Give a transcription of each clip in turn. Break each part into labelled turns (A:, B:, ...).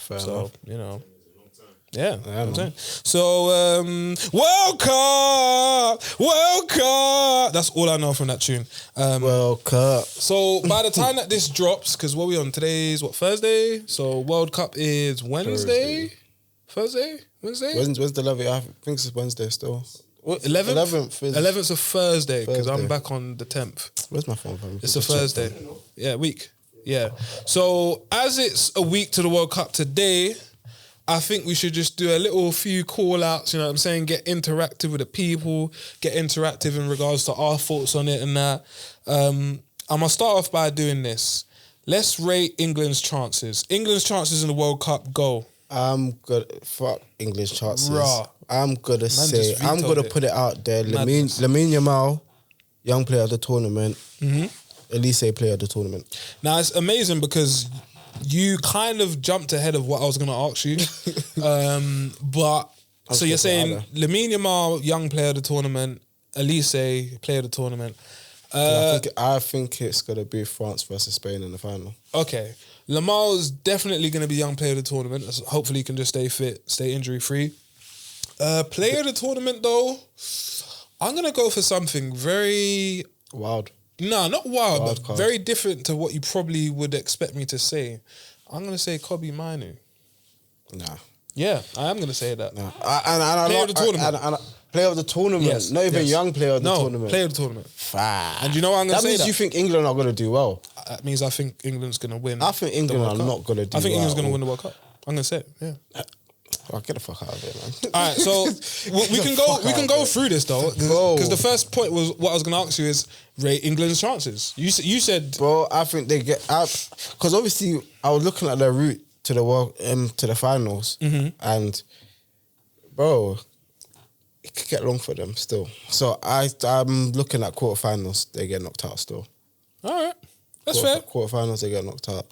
A: Fair
B: so,
A: enough.
B: you know. Yeah, I'm
A: man.
B: saying. So, World Cup! That's all I know from that tune.
A: World Cup.
B: So, by the time that this drops, because what we on? Today's, Thursday? So, World Cup is Wednesday? Thursday? Wednesday?
A: When's the 11th? I think it's Wednesday still.
B: 11th? 11th of Thursday, because I'm
A: Thursday.
B: back on the 10th.
A: Where's my phone from?
B: It's a Thursday. Yeah, week. Yeah. So, as it's a week to the World Cup today, I think we should just do a little few call-outs, you know what I'm saying? Get interactive with the people, get interactive in regards to our thoughts on it and that. I'm going to start off by doing this. Let's rate England's chances. England's chances in the World Cup, go.
A: I'm good. Fuck English chances.
B: Raw.
A: I'm going to say,
B: just
A: I'm
B: vetoed
A: going to
B: it.
A: put it out there.
B: Madness.
A: Lamine Yamal, young player of the tournament. Elise player of the tournament.
B: Now, it's amazing because you kind of jumped ahead of what I was going to ask you. But, so you're saying Lamine Yamal, young player of the tournament, Elise, player of the tournament.
A: I think it's going to be France versus Spain in the final.
B: Okay. Lamal's definitely going to be young player of the tournament. Hopefully he can just stay fit, stay injury-free. Player of the tournament, though, I'm going to go for something very...
A: Wild.
B: No, not wild, but
A: card.
B: very different to what you probably would expect me to say. I'm going to say Kobe Mainu.
A: Nah.
B: Yeah, I am going to say that.
A: Nah.
B: Player of the tournament.
A: Player of the tournament.
B: Yes,
A: Not even
B: yes.
A: young player of the tournament.
B: No, player of the tournament.
A: Fine.
B: And you know what I'm going to
A: That
B: say?
A: means you think England are going to do well.
B: That means I think England's going to win.
A: I think England
B: the World
A: are
B: Cup.
A: not going to do well.
B: I think England's going to win the World Cup. I'm going to say it, yeah.
A: Oh, get the fuck out of here, man.
B: All right, so we can go through this though, because the first point was what I was going to ask you is rate England's chances. You said,
A: Bro, I think they get out because obviously I was looking at their route to the world to the finals, and bro, it could get long for them still. So I'm looking at quarterfinals. They get knocked out still.
B: all right, that's fair.
A: Quarterfinals, they get knocked out,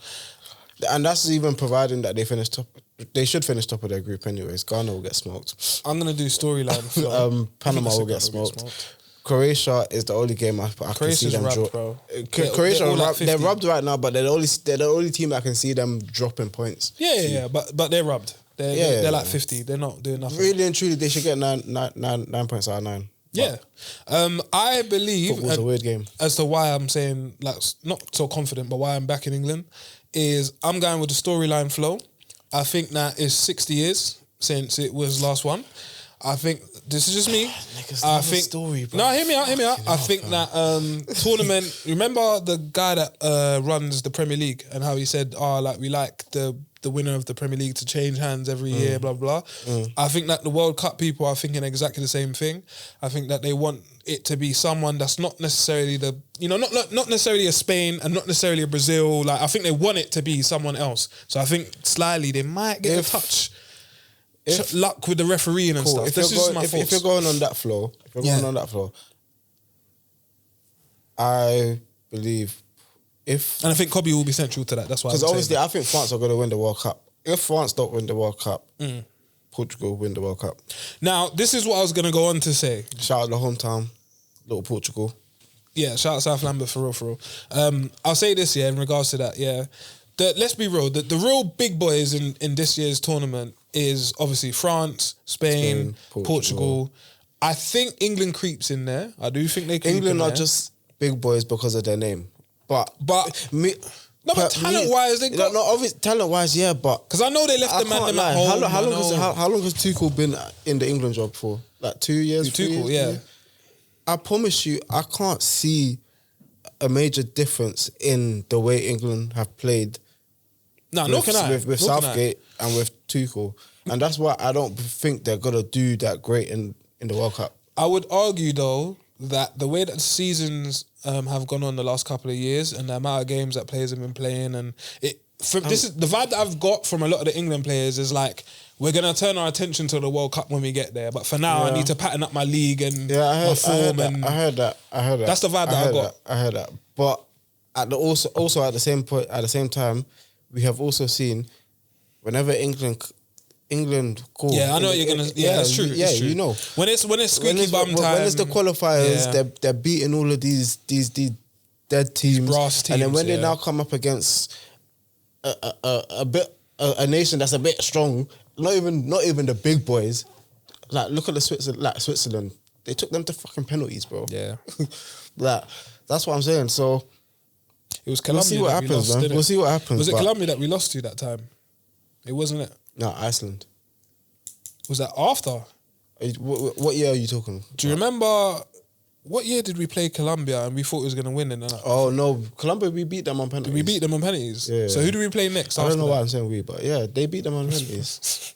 A: and that's even providing that they finish top. They should finish top of their group anyways. Ghana will get smoked.
B: I'm gonna do storyline. flow.
A: Panama will get smoked. Croatia is the only game I can see
B: Croatia's
A: them
B: rubbed,
A: drop.
B: bro.
A: Croatia,
B: they're all at
A: rubbed,
B: 50.
A: they're rubbed right now, but they're the only team I can see them dropping points.
B: Yeah, but they're rubbed. They're like 50. They're not doing nothing.
A: Really and truly, they should get 9 points out of 9.
B: Yeah, I believe
A: Football's a weird game.
B: as to why I'm saying like not so confident, but why I'm back in England is I'm going with the storyline flow. I think that is 60 years since it was last one. I think this is just me. I think
A: story, bro.
B: No, hear me out. I think that tournament. Remember the guy that runs the Premier League and how he said, we like the winner of the Premier League to change hands every year, blah blah. I think that the World Cup people are thinking exactly the same thing. I think that they want it to be someone that's not necessarily not necessarily a Spain and not necessarily a Brazil. Like I think they want it to be someone else. So I think slightly they might get a touch. Luck with the refereeing and stuff.
A: If you're going on that floor, I believe
B: and I think Kobe will be central to that. That's why.
A: Because obviously I think France are going to win the World Cup. If France don't win the World Cup, Portugal will win the World Cup.
B: Now, this is what I was going to go on to say.
A: Shout out the hometown, little Portugal.
B: Yeah, shout out South Lambert for real. I'll say this, in regards to that, let's be real. The real big boys in this year's tournament is obviously France, Spain, Portugal. I think England creeps in there. I do think they creep
A: England
B: in
A: are
B: there.
A: just big boys because of their name. But
B: talent-wise, they got...
A: obviously, talent-wise, yeah, but...
B: Because I know they left the Mandem at home.
A: How long has Tuchel been in the England job for? Like 2 years?
B: Tuchel, yeah.
A: I promise you, I can't see a major difference in the way England have played with Southgate and with Tuchel. And that's why I don't think they're going to do that great in the World Cup.
B: I would argue, though, that the way that the seasons have gone on the last couple of years and the amount of games that players have been playing, and this is the vibe that I've got from a lot of the England players is like, we're going to turn our attention to the World Cup when we get there. But for now, I need to pattern up my league and my form.
A: I heard that.
B: That's the vibe that I got.
A: I heard that. But also at the same point, at the same time, we have also seen whenever England call.
B: Yeah, I know you're gonna. Yeah, that's true.
A: Yeah,
B: it's true.
A: You know
B: when it's squeaky bum time.
A: When it's the qualifiers, they're beating all of these dead teams,
B: brass teams,
A: and then when they now come up against a bit a nation that's a bit strong, not even the big boys. Like, look at the Switzerland. They took them to fucking penalties, bro.
B: Yeah.
A: Like, that's what I'm saying. So
B: it was Colombia.
A: We'll see what happens, man. We'll see what happens.
B: Was it Colombia that we lost to that time? It wasn't it?
A: No, Iceland.
B: Was that after?
A: What year are you talking?
B: Do you remember? What year did we play Colombia and we thought we was going to win?
A: Oh, no. Colombia, we beat them on penalties.
B: We beat them on penalties?
A: Yeah.
B: So who do we play next?
A: I don't know why I'm saying we, but yeah, they beat them on penalties.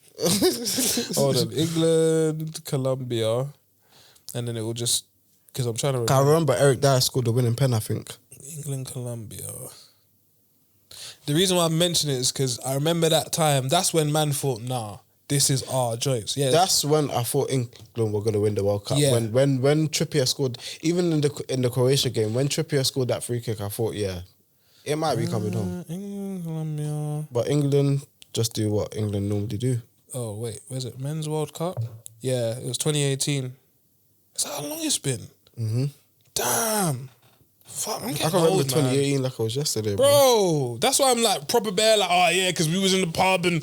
B: Hold on. England, Colombia, and then it will just... Because I'm trying to...
A: I remember Eric Dyer scored the winning pen, I think.
B: England, Colombia. The reason why I mention it is because I remember that time. That's when man thought, nah, this is our joints. Yeah,
A: that's when I thought England were going to win the World Cup.
B: Yeah.
A: When Trippier scored, even in the Croatia game, when Trippier scored that free kick, I thought, yeah, it might be coming home.
B: England, Colombia.
A: But England just do what England normally do.
B: Oh wait, where's it? Men's World Cup. Yeah, it was 2018. Is that how long it's been?
A: Mm-hmm.
B: Damn. Fuck, I'm getting
A: I can remember
B: old,
A: 2018
B: man.
A: like it was yesterday,
B: bro. That's why I'm like proper bare, like, oh yeah, because we was in the pub and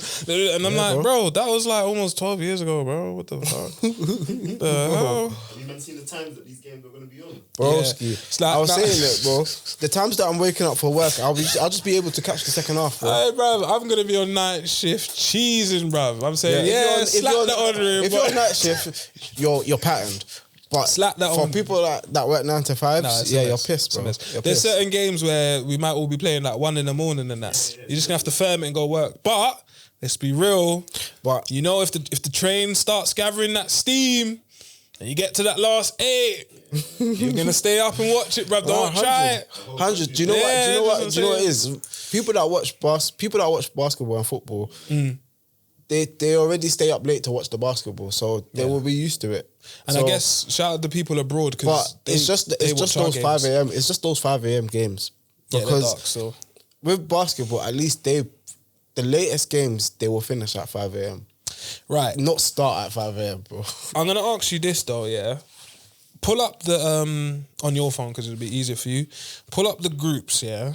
B: I'm like, bro, that was like almost 12 years ago, bro. What the fuck? The hell?
C: Have you even seen the times that these games are going to be on?
A: Broski.
B: Yeah. Like,
A: I was saying it, bro. The times that I'm waking up for work, I'll just be able to catch the second half, bro.
B: Hey, bro, I'm gonna be on night shift cheesing, bro. I'm saying, slap that on him.
A: If you're on night shift, you're patterned. But
B: slap that
A: for
B: on.
A: people that work 9 to 5, you're pissed, bro.
B: There's certain games where we might all be playing like 1 a.m. and that. You're just gonna have to firm it and go work. But let's be real.
A: But
B: you know, if the train starts gathering that steam and you get to that last 8, you're gonna stay up and watch it, bro. Don't try it.
A: 100. Do you know what? Do you know what it is? People that watch basketball and football. They already stay up late to watch the basketball, so they will be used to it.
B: And I guess shout out the people abroad because
A: it's just those 5 a.m. It's just those 5 a.m. games because
B: dark, so.
A: With basketball, at least the latest games they will finish at 5 a.m.
B: Right,
A: not start at 5 a.m. bro.
B: I'm gonna ask you this though, yeah. Pull up the on your phone because it'll be easier for you. Pull up the groups, yeah,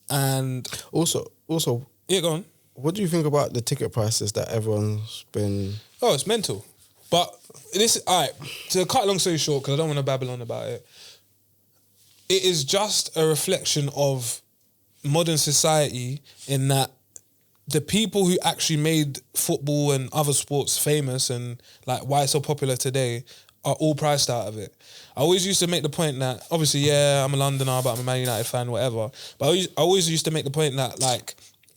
B: and
A: also
B: yeah, go on.
A: What do you think about the ticket prices that everyone's been...
B: Oh, it's mental. But this... All right, to cut a long story short, because I don't want to babble on about it, it is just a reflection of modern society in that the people who actually made football and other sports famous and like why it's so popular today are all priced out of it. I always used to make the point that, obviously, yeah, I'm a Londoner, but I'm a Man United fan, whatever. But I always used to make the point that, like,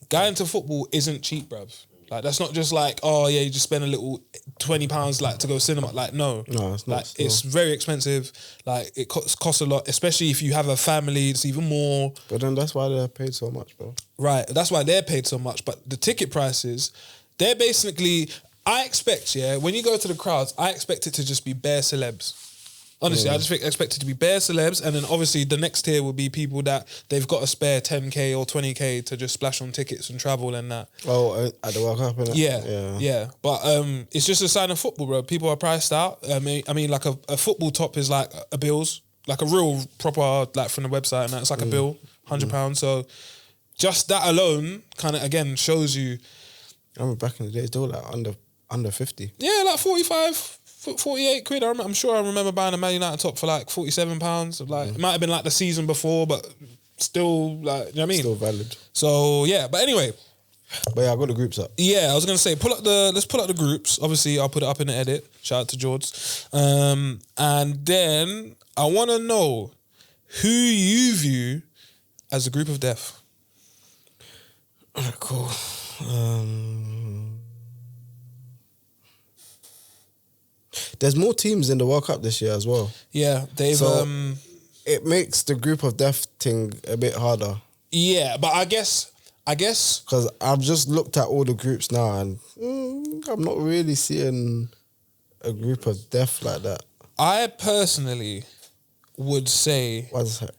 B: going to football isn't cheap, bruv. Like, that's not just like, oh yeah, you just spend a little £20 like to go cinema. Like, no,
A: it's not.
B: Like, it's very expensive. Like, it costs a lot, especially if you have a family. It's even more.
A: But then that's why they're paid so much, bro.
B: Right, that's why they're paid so much. But the ticket prices, they're basically. I expect, yeah, when you go to the crowds, I expect it to just be bare celebs. Honestly, I just expect it to be bare celebs, and then obviously the next tier will be people that they've got a spare 10k or 20k to just splash on tickets and travel and that.
A: Oh, at the World Cup, innit?
B: Yeah. But it's just a sign of football, bro. People are priced out. I mean, like a football top is like a bills, like a real proper, like from the website, and that's like a bill, £100. So just that alone, kind of again shows you.
A: I remember back in the days, they were like under 50.
B: Yeah, like 45. 48 quid. I'm sure I remember buying a Man United top for like £47. Like it might have been like the season before, but still, like, you know what I mean?
A: Still valid.
B: So yeah, but anyway.
A: But yeah, I got the groups up.
B: Yeah, I was gonna say let's pull up the groups. Obviously, I'll put it up in the edit. Shout out to George. And then I want to know who you view as a group of death.
A: Alright, cool. There's more teams in the World Cup this year as well.
B: Yeah, they've.
A: So it makes the group of death thing a bit harder.
B: Yeah, but I guess
A: because I've just looked at all the groups now, and I'm not really seeing a group of death like that.
B: I personally would say.
A: One sec.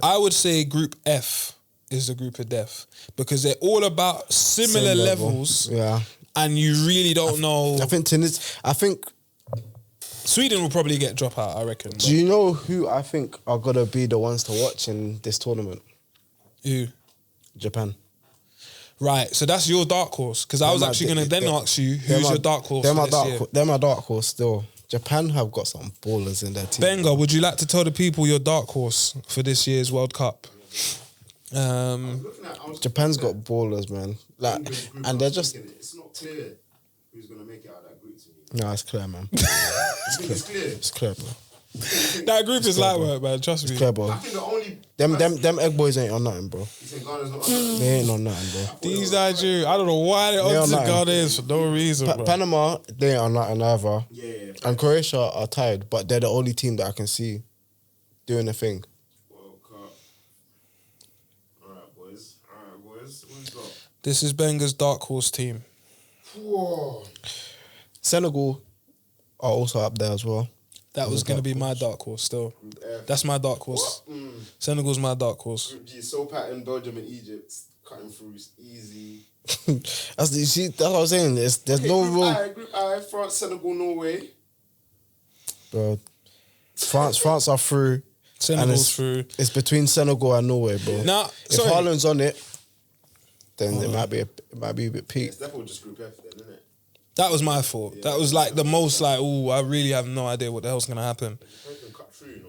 B: I would say Group F is the group of death because they're all about similar levels.
A: Yeah.
B: And you really don't know.
A: I think
B: Sweden will probably get drop out, I reckon.
A: Do you know who I think are gonna be the ones to watch in this tournament?
B: Who?
A: Japan.
B: Right, so that's your dark horse. Because I was actually going to then ask you, who's your dark horse for this year?
A: They're my dark horse still. Japan have got some ballers in their team.
B: Benga, would you like to tell the people your dark horse for this year's World Cup?
A: Japan's got ballers, man. Like, and they're just...
C: It's not clear who's going to make it out of that group to me.
A: No, it's clear, man.
C: It's clear.
A: It's clear, bro.
B: That group is light work, man. Trust me.
A: It's clear, bro.
C: I think the only...
A: Them egg boys ain't on nothing, bro.
C: You think Ghana's not on
A: They ain't on nothing, bro.
B: These Nigeria, I don't know why they're on to Ghanaians for no reason, bro.
A: Panama, they ain't on nothing either.
C: Yeah.
A: And Croatia are tied, but they're the only team that I can see doing the thing.
C: World Cup. All right, boys. What we got?
B: This is Benga's dark horse team.
C: Whoa.
A: Senegal are also up there as well.
B: That was going to be my dark horse still. That's my dark horse. Senegal's my dark horse.
C: Group G, so pattern, Belgium and Egypt. Cutting through is easy.
A: That's what I was saying. There's no rule.
C: Group I, France, Senegal, Norway.
A: Bro, France are through.
B: Senegal's through.
A: It's between Senegal and Norway, bro.
B: Now,
A: if Haaland's on it, then it might be a bit peak.
C: It's definitely just Group F then, isn't it?
B: That was my fault. Yeah, that was like the most like, I really have no idea what the hell's going to happen.
C: Can cut through, you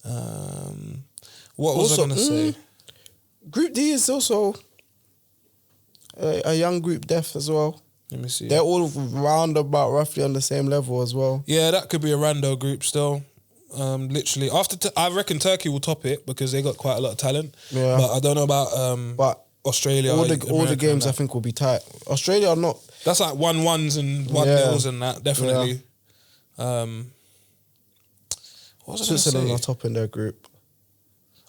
C: know.
B: What was I going to say?
A: Group D is also a young group depth as well.
B: Let me see.
A: They're all round about roughly on the same level as well.
B: Yeah, that could be a rando group still. Literally, I reckon Turkey will top it because they got quite a lot of talent. Yeah, but I don't know about
A: but
B: Australia.
A: All the games I think will be tight. Australia are not.
B: That's like 1-1s and 1-0s and that definitely.
A: Yeah.
B: What was
A: Switzerland are top in their group.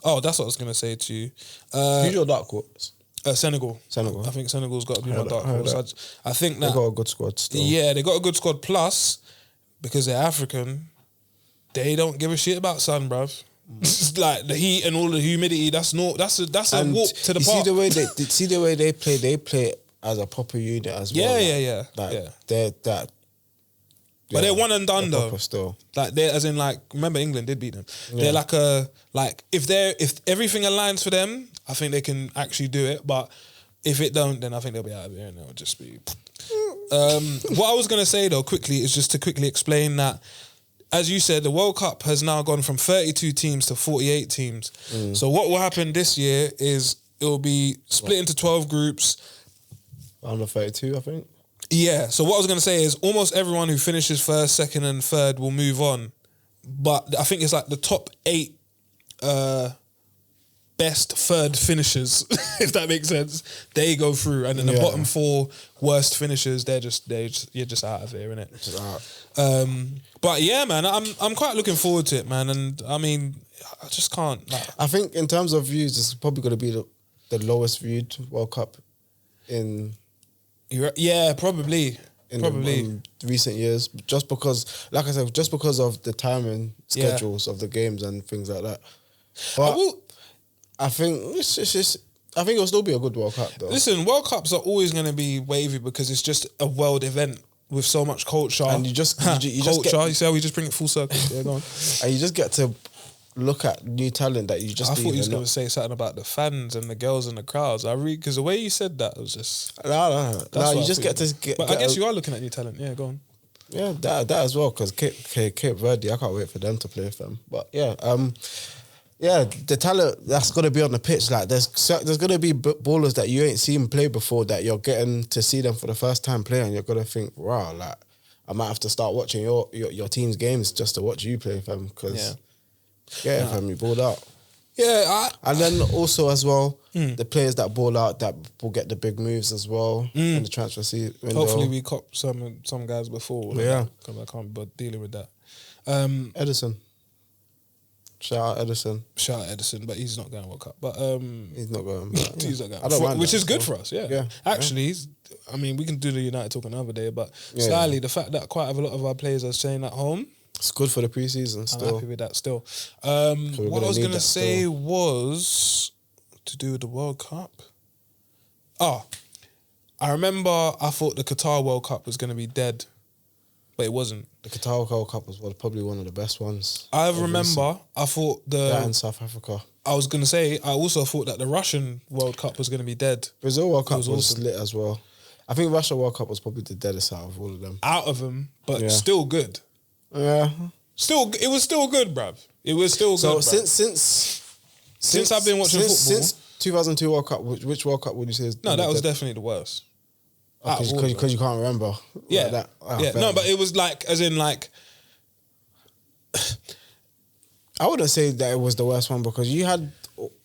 B: Oh, that's what I was gonna say to you.
A: Who's your dark horse?
B: Senegal.
A: I
B: think Senegal's got to be my dark horse. I think that
A: they got a good squad still.
B: Yeah, they got a good squad. Plus, because they're African, they don't give a shit about sun, bruv. It's like the heat and all the humidity. That's a walk to the park.
A: See the way they play. They play as a proper unit as well.
B: Yeah.
A: They're that.
B: But they're one and done though.
A: Still.
B: Like they're as in like remember England did beat them. Yeah. They're if everything aligns for them, I think they can actually do it. But if it don't, then I think they'll be out of here and it'll just be. What I was gonna say though, quickly, is just to quickly explain that. As you said, the World Cup has now gone from 32 teams to 48 teams. So what will happen this year is it will be split into 12 groups.
A: Under 32, I think.
B: Yeah. So what I was going to say is almost everyone who finishes first, second and third will move on. But I think it's like the top 8 best third finishers, if that makes sense. They go through. And then the bottom 4 worst finishers, you're just out of here, innit?
A: Just out.
B: But yeah, man, I'm quite looking forward to it, man. And I mean, I just can't.
A: I think in terms of views, it's probably going to be the lowest viewed World Cup in.
B: Yeah, probably.
A: In recent years, just because, like I said, just because of the timing schedules of the games and things like that. But I think it'll still be a good World Cup, though.
B: Listen, World Cups are always going to be wavy because it's just a world event with so much culture.
A: And you see how
B: we just bring it full circle. Yeah, go on.
A: And you just get to look at new talent that you just.
B: I thought you was going to say something about the fans and the girls in the crowds. Because the way you said that was just.
A: No. You just get to get.
B: But I guess you are looking at new talent. Yeah, go on.
A: Yeah, that as well. Because Cape Verde, I can't wait for them to play with them. But yeah, the talent that's going to be on the pitch, like there's going to be ballers that you ain't seen play before that you're getting to see them for the first time play, and you're going to think, wow, like I might have to start watching your team's games just to watch you play, fam. Because fam, you balled out.
B: Yeah,
A: and then also as well, the players that ball out that will get the big moves as well in the transfer window.
B: Hopefully, we cop some guys before.
A: Yeah,
B: because I can't be dealing with that.
A: Edison. Shout out Edison,
B: but he's not going to World Cup. But
A: he's not going.
B: He's not going. Which is good for us. Yeah. Actually, I mean, we can do the United talk another day. But slightly, the fact that quite a lot of our players are staying at home,
A: it's good for the preseason. Still,
B: I'm happy with that. Still, what I was going to say was to do with the World Cup. Oh, I remember I thought the Qatar World Cup was going to be dead. But it wasn't.
A: The Qatar World Cup was probably one of the best ones.
B: I remember, I thought
A: that and South Africa.
B: I was going to say, I also thought that the Russian World Cup was going to be dead.
A: Brazil World Cup was
B: awesome.
A: lit as well. I think Russia World Cup was probably the deadest out of all of them.
B: Out of them, but still good.
A: Yeah.
B: It was still good, bruv. It was still good.
A: So
B: since I've been watching football.
A: Since 2002 World Cup, which World Cup would you say is...
B: No, that was definitely the worst.
A: Because you can't remember.
B: Yeah.
A: Like that.
B: Yeah. No, but it was like, as in like...
A: I wouldn't say that it was the worst one because you had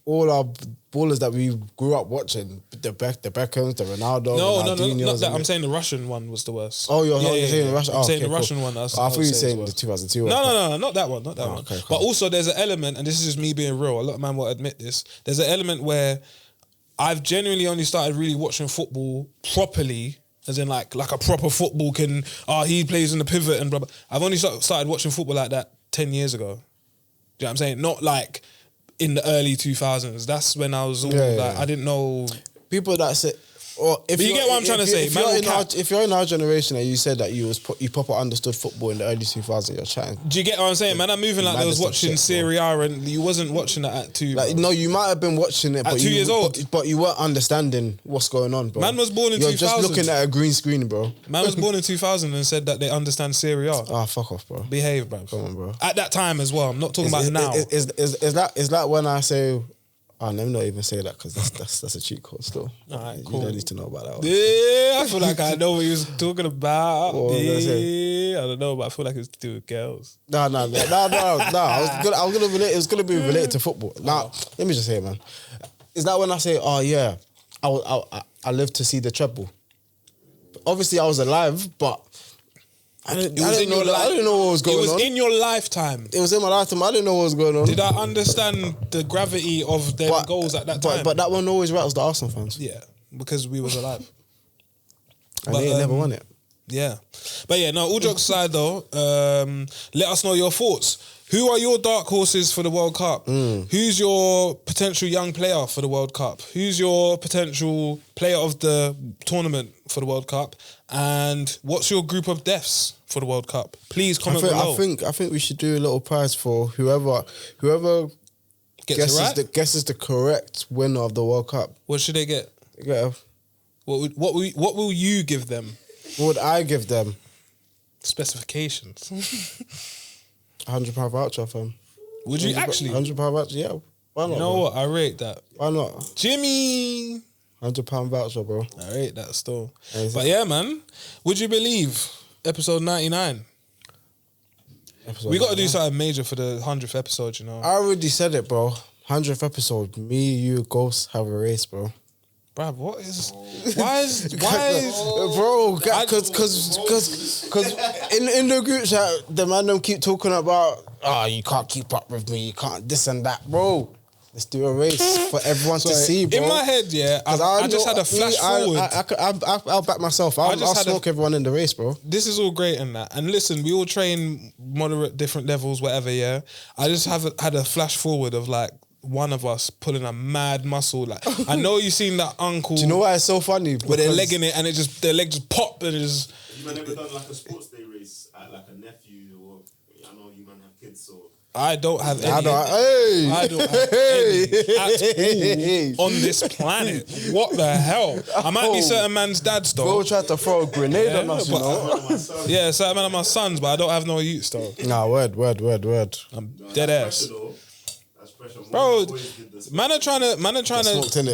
A: all our ballers that we grew up watching. The Beckhams, the Ronaldo,
B: No, not that. I'm saying the Russian one was the worst.
A: Oh, you're saying the Russian?
B: I'm saying the Russian one.
A: I thought you were saying the 2002 one.
B: No, not that one. Not that one.
A: Okay,
B: but also there's an element, and this is just me being real, a lot of men will admit this, there's an element where I've genuinely only started really watching football properly, as in like a proper football he plays in the pivot and blah, blah. I've only started watching football like that 10 years ago. Do you know what I'm saying? Not like in the early 2000s. That's when I was I didn't know.
A: People that say... Or if
B: you get what I'm trying to say.
A: If you're in our generation and you said that you proper understood football in the early 2000s, you're chatting.
B: Do you get what I'm saying? Man, I'm moving like they was watching Serie A and you wasn't watching that at 2.
A: Like, no, you might have been watching it,
B: at 2 years old.
A: But you weren't understanding what's going on, bro.
B: Man was born in 2000.
A: You're just looking at a green screen, bro.
B: Man was born in 2000 and said that they understand Serie A.
A: Ah, fuck off, bro.
B: Behave, bro.
A: Come on, bro.
B: At that time as well. I'm not talking about now.
A: Is that when I say... let me not even say that because that's a cheat code still.
B: All right, cool.
A: You don't need to know about that one.
B: Yeah, I feel like I know what he was talking about.
A: What was I gonna say?
B: I don't know, but I feel like it's to do with girls.
A: No. I was gonna relate. It was gonna be related to football. Now, let me just say, man, is that when I say, oh yeah, I lived to see the treble? Obviously, I was alive, but I didn't know what was going on.
B: It was in your lifetime.
A: It was in my lifetime. I didn't know what was going on.
B: Did I understand the gravity of their goals at that time?
A: But that one always rattles the Arsenal fans.
B: Yeah, because we was alive.
A: And they never won it.
B: Yeah. But yeah, no, all jokes aside though, let us know your thoughts. Who are your dark horses for the World Cup? Who's your potential young player for the World Cup? Who's your potential player of the tournament for the World Cup? And what's your group of deaths for the World Cup? Please comment below.
A: I think we should do a little prize for whoever guesses the correct winner of the World Cup.
B: What should they get? What will you give them?
A: What would I give them?
B: Specifications.
A: £100 voucher, fam.
B: Would you actually?
A: £100 voucher, yeah. Why not?
B: You know what? I rate that.
A: Why not?
B: Jimmy.
A: £100 voucher, bro.
B: I rate that still. But yeah, man. Would you believe episode 99? We got to do something major for the 100th episode, you know.
A: I already said it, bro. 100th episode. Me, you, Ghost have a race, bro.
B: Bruv, why is
A: bro, because in the group chat, the man don't keep talking about, you can't keep up with me, you can't this and that, bro. Let's do a race for everyone to see, bro.
B: In my head, yeah, I just had a flash forward.
A: I'll back myself. I'll smoke everyone in the race, bro.
B: This is all great and that. And listen, we all train moderate, different levels, whatever, yeah. I just had a flash forward of like, one of us pulling a mad muscle. Like, I know you've seen that uncle.
A: Do you know why it's so funny?
B: Where they're legging it and their leg just pop and it just...
C: You man ever done like a sports day race at like a nephew or... I know you man have kids, so...
B: I don't have any.
A: I don't have
B: any at all on this planet. What the hell? I might be certain man's dad's though.
A: Bro tried to throw a grenade on us, you know.
B: Yeah, certain man of my sons, but I don't have no youths though.
A: Nah, word. I'm
B: dead ass. Bro, man are trying to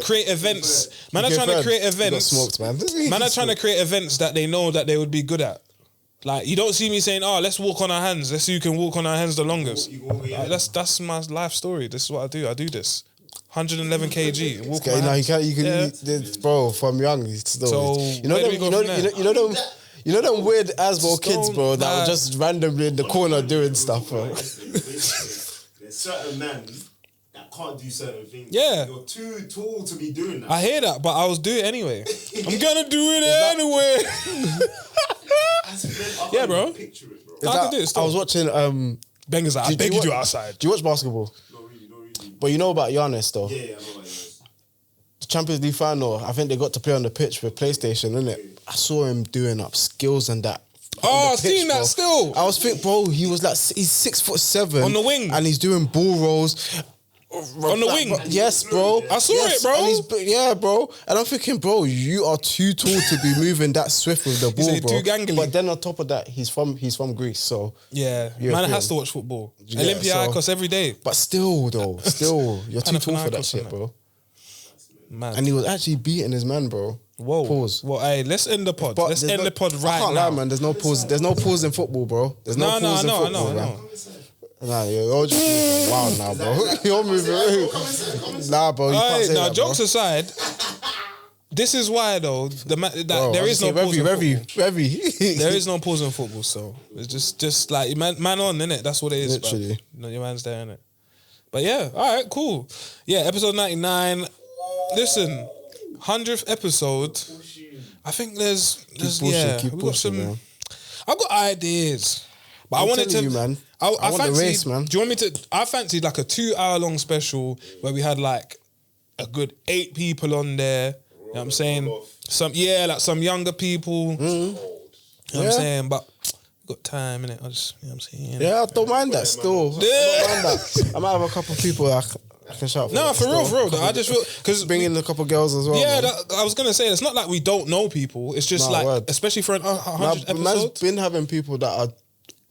B: create events. Man are trying to create events.
A: Smoked, man.
B: Man are trying to create events that they know that they would be good at. Like, you don't see me saying, let's walk on our hands. Let's see who can walk on our hands the longest. Like, that's my life story. This is what I do. I do this. 111 kg. Walk on my hands.
A: Bro, from young, he's still... So, you know them weird Asbo kids, bro, that were just randomly in the corner doing stuff, bro.
C: There's certain men that can't do certain things.
B: Yeah.
C: You're too tall to be doing that.
B: I hear that, but I'll do it anyway. I'm gonna do it anyway. Yeah, bro.
C: Picture it, bro.
B: I can do it still.
A: I was watching...
B: Benga's like, I beg you do it outside.
A: Do you watch basketball?
C: Not really.
A: But you know about Giannis, though?
C: Yeah, I know about Giannis.
A: The Champions League final, I think they got to play on the pitch with PlayStation, innit? I saw him doing up skills and that.
B: I've seen that still.
A: I was thinking, bro, he's 6'7"
B: on the wing,
A: and he's doing ball rolls.
B: On the wing.
A: Yes, bro.
B: I saw it, bro.
A: And yeah, bro. And I'm thinking, bro, you are too tall to be moving that swift with the ball, bro.
B: Too gangly.
A: But then on top of that, he's from Greece, so
B: yeah, man has to watch football.
A: Yeah,
B: Olympiacos every day.
A: But still, you're too tall for that shit, bro.
B: Man.
A: And he was actually beating his man, bro.
B: Whoa.
A: Pause.
B: Well, hey, let's end the pod. Let's end the pod right now.
A: I can't lie, man. There's no pause. There's no pause in football, bro. There's no pause in football, man. Nah, you're just moving wild now, bro. You're moving. Nah, bro. You can't say that,
B: jokes
A: bro.
B: aside, this is why though there is no pause in football. There is no pause in football, so it's just like man on, innit? That's what it is.
A: Literally.
B: No, your man's there, innit? But yeah, all right, cool. Yeah, episode 99. Listen, 100th episode. I think there's
A: keep pushing, man.
B: I've got ideas. But I wanted to,
A: you, man.
B: I
A: want
B: fancied,
A: the race, man.
B: Do you want me to? I fancied like a 2-hour-long special where we had like a good 8 people on there. You know what I'm saying? Some younger people.
A: Mm-hmm.
B: You know what I'm saying? But we got time, innit? I just, you know what I'm saying?
A: Yeah, I don't mind that still.
B: Yeah.
A: I don't mind that. I might have a couple of people I can shout for.
B: No, for real. I just feel because
A: bring in a couple of girls as well.
B: Yeah, I was gonna say it's not like we don't know people. It's just especially for an 100 episode.
A: Man's been having people that are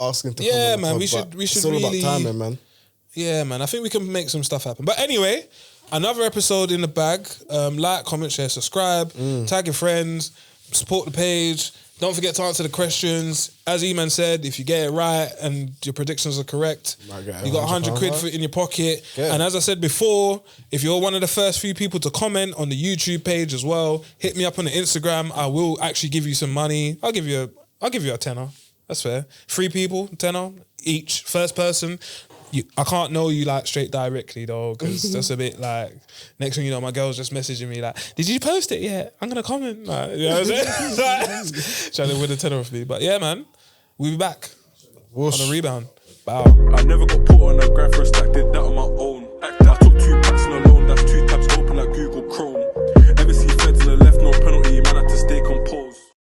A: asking to come on
B: man,
A: the pod,
B: we should
A: it's all
B: really
A: about timing, man.
B: Yeah, man. I think we can make some stuff happen. But anyway, another episode in the bag. Like, comment, share, subscribe, tag your friends, support the page. Don't forget to answer the questions. As E-Man said, if you get it right and your predictions are correct, you got 100 quid in your pocket. Yeah. And as I said before, if you're one of the first few people to comment on the YouTube page as well, hit me up on the Instagram. I will actually give you some money. I'll give you a tenner. That's fair. 3 people, tenner each. First person. I can't know you like straight directly though, because that's a bit like, next thing you know, my girl's just messaging me like, did you post it yet? I'm gonna comment. Like, you know what I'm saying? Trying to win a tenner off me. But yeah, man, we'll be back on a rebound. Bow. I never got put on a graph for a stack.